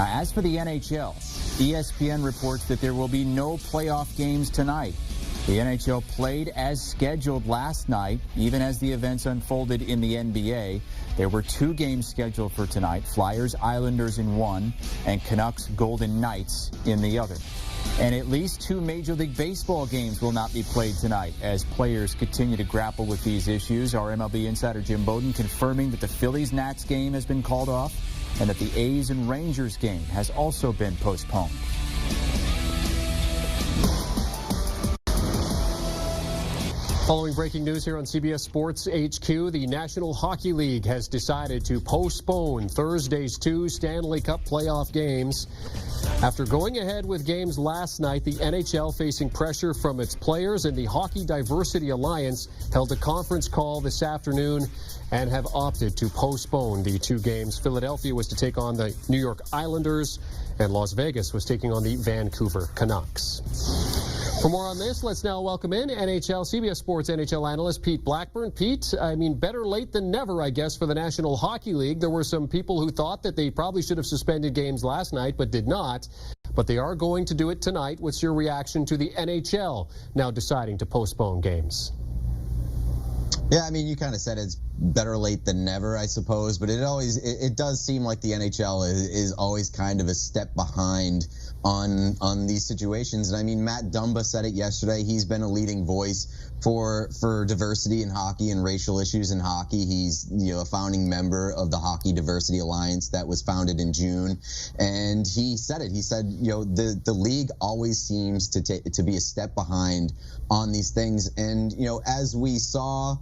Now, as for the NHL, ESPN reports that there will be no playoff games tonight. The NHL played as scheduled last night, even as the events unfolded in the NBA. There were 2 games scheduled for tonight, Flyers-Islanders in one and Canucks-Golden Knights in the other. And at least 2 Major League Baseball games will not be played tonight as players continue to grapple with these issues. Our MLB insider Jim Bowden confirming that the Phillies-Nats game has been called off and that the A's and Rangers game has also been postponed. Following breaking news here on CBS Sports HQ, the National Hockey League has decided to postpone Thursday's 2 Stanley Cup Playoff games. After going ahead with games last night, the NHL, facing pressure from its players, and the Hockey Diversity Alliance held a conference call this afternoon and have opted to postpone the 2 games. Philadelphia was to take on the New York Islanders, and Las Vegas was taking on the Vancouver Canucks. For more on this, let's now welcome in CBS Sports NHL analyst Pete Blackburn. Pete, I mean, better late than never, I guess, for the National Hockey League. There were some people who thought that they probably should have suspended games last night, but did not. But they are going to do it tonight. What's your reaction to the NHL now deciding to postpone games? Yeah, I mean, you kind of said it's better late than never, I suppose, but it does seem like the NHL is always kind of a step behind on these situations. And I mean, Matt Dumba said it yesterday. He's been a leading voice for diversity in hockey and racial issues in hockey. He's, a founding member of the Hockey Diversity Alliance that was founded in June, and he said it. He said, the league always seems to be a step behind on these things. And as we saw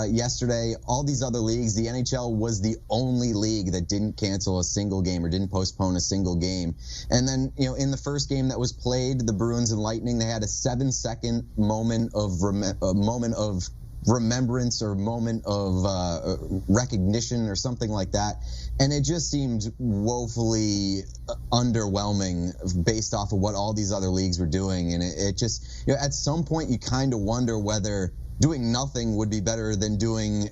yesterday, all these other leagues, the NHL was the only league that didn't cancel a single game or didn't postpone a single game. And then, in the first game that was played, the Bruins and Lightning, they had a 7-second moment of remembrance or moment of recognition or something like that. And it just seemed woefully underwhelming based off of what all these other leagues were doing. And it just, at some point you kind of wonder whether doing nothing would be better than doing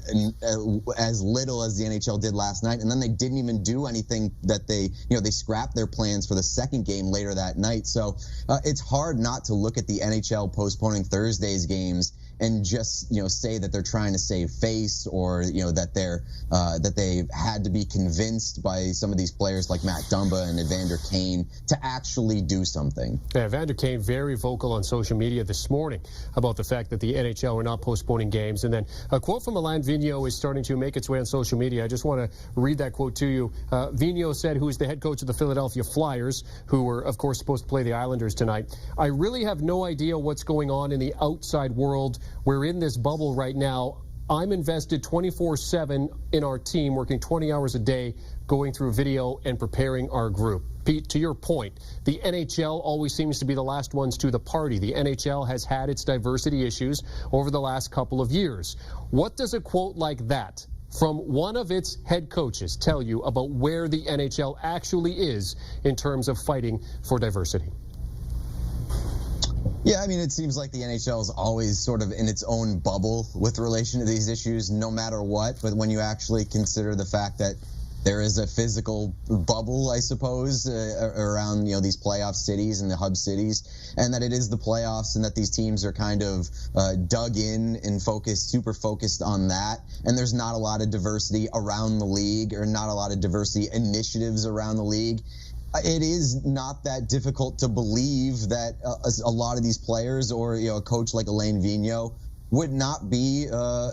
as little as the NHL did last night. And then they didn't even do anything that they scrapped their plans for the second game later that night. So it's hard not to look at the NHL postponing Thursday's games and just say that they're trying to save face, or that they've had to be convinced by some of these players like Matt Dumba and Evander Kane to actually do something. Yeah, Evander Kane very vocal on social media this morning about the fact that the NHL are not postponing games. And then a quote from Alain Vigneault is starting to make its way on social media. I just want to read that quote to you. Vigneault said, who is the head coach of the Philadelphia Flyers, who were of course supposed to play the Islanders tonight, "I really have no idea what's going on in the outside world. We're in this bubble right now. I'm invested 24/7 in our team, working 20 hours a day, going through video and preparing our group." Pete, to your point, the NHL always seems to be the last ones to the party. The NHL has had its diversity issues over the last couple of years. What does a quote like that from one of its head coaches tell you about where the NHL actually is in terms of fighting for diversity? Yeah, I mean, it seems like the NHL is always sort of in its own bubble with relation to these issues, no matter what. But when you actually consider the fact that there is a physical bubble, I suppose, around these playoff cities and the hub cities, and that it is the playoffs, and that these teams are kind of dug in and super focused on that, and there's not a lot of diversity around the league, or not a lot of diversity initiatives around the league. It is not that difficult to believe that a lot of these players, or a coach like Alain Vigneault, would not be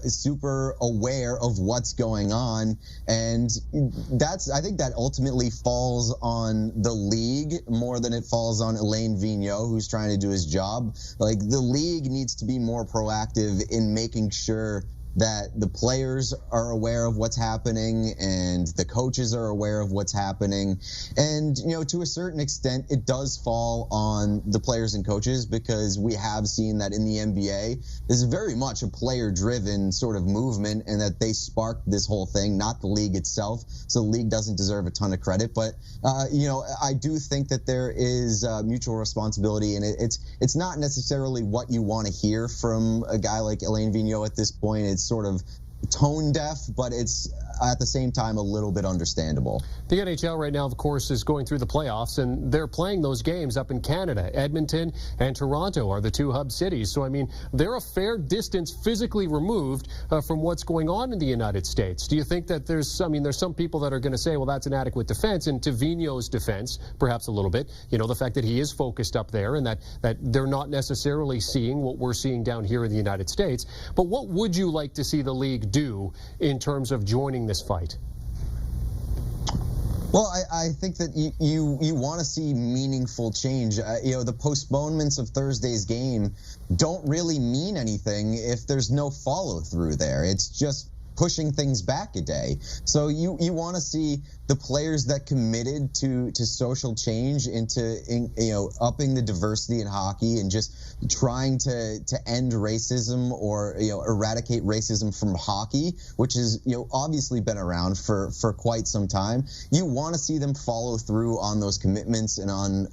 super aware of what's going on. And I think that ultimately falls on the league more than it falls on Alain Vigneault, who's trying to do his job. Like, the league needs to be more proactive in making sure that the players are aware of what's happening and the coaches are aware of what's happening. And, to a certain extent, it does fall on the players and coaches, because we have seen that in the NBA, this is very much a player-driven sort of movement, and that they sparked this whole thing, not the league itself. So the league doesn't deserve a ton of credit. But, I do think that there is mutual responsibility, and it's not necessarily what you want to hear from a guy like Alain Vigneault at this point. It's sort of tone deaf, but it's at the same time a little bit understandable. The NHL right now, of course, is going through the playoffs, and they're playing those games up in Canada. Edmonton and Toronto are the two hub cities. So, I mean, they're a fair distance physically removed from what's going on in the United States. Do you think that there's some people that are going to say, well, that's an adequate defense, and to Vigneault's defense, perhaps a little bit, the fact that he is focused up there and that they're not necessarily seeing what we're seeing down here in the United States. But what would you like to see the league do in terms of joining this fight? Well, I think that you want to see meaningful change. The postponements of Thursday's game don't really mean anything if there's no follow through there. It's just pushing things back a day. So you want to see the players that committed to social change, into upping the diversity in hockey and just trying to end racism or eradicate racism from hockey, which has obviously been around for quite some time. You want to see them follow through on those commitments and on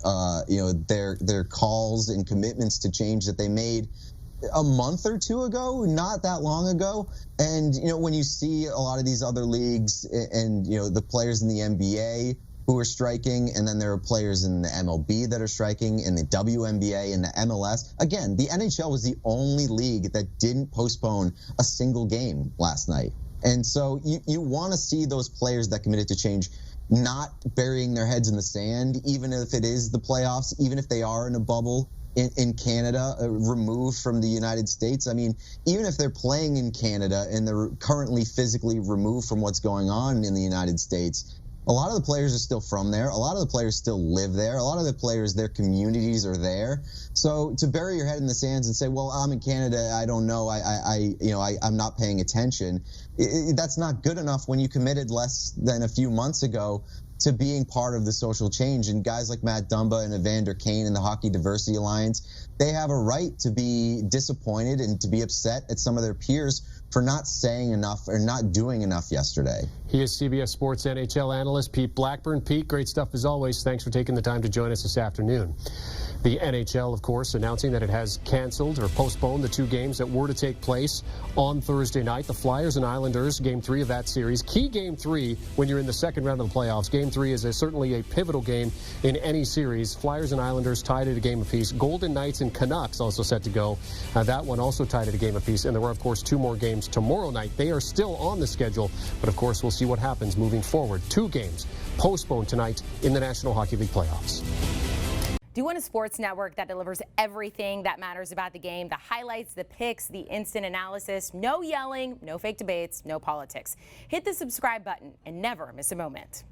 their calls and commitments to change that they made a month or two ago, not that long ago. And when you see a lot of these other leagues and the players in the NBA who are striking, and then there are players in the MLB that are striking, and the WNBA and the MLS. Again, the NHL was the only league that didn't postpone a single game last night. And so you want to see those players that committed to change not burying their heads in the sand, even if it is the playoffs, even if they are in a bubble in Canada, removed from the United States. I mean, even if they're playing in Canada and they're currently physically removed from what's going on in the United States, a lot of the players are still from there. A lot of the players still live there. A lot of the players, their communities are there. So to bury your head in the sands and say, well, I'm in Canada, I don't know, I'm not paying attention, that's not good enough when you committed less than a few months ago to being part of the social change. And guys like Matt Dumba and Evander Kane and the Hockey Diversity Alliance, they have a right to be disappointed and to be upset at some of their peers for not saying enough or not doing enough yesterday. He is CBS Sports NHL analyst Pete Blackburn. Pete, great stuff as always. Thanks for taking the time to join us this afternoon. The NHL, of course, announcing that it has canceled or postponed the two games that were to take place on Thursday night. The Flyers and Islanders, Game 3 of that series. Key Game 3 when you're in the second round of the playoffs. Game 3 is certainly a pivotal game in any series. Flyers and Islanders tied at a game apiece. Golden Knights and Canucks also set to go. That one also tied at a game apiece. And there were, of course, two more games tomorrow night. They are still on the schedule, but of course we'll see what happens moving forward. Two games postponed tonight in the National Hockey League playoffs. Do you want a sports network that delivers everything that matters about the game? The highlights, the picks, the instant analysis, no yelling, no fake debates, no politics. Hit the subscribe button and never miss a moment.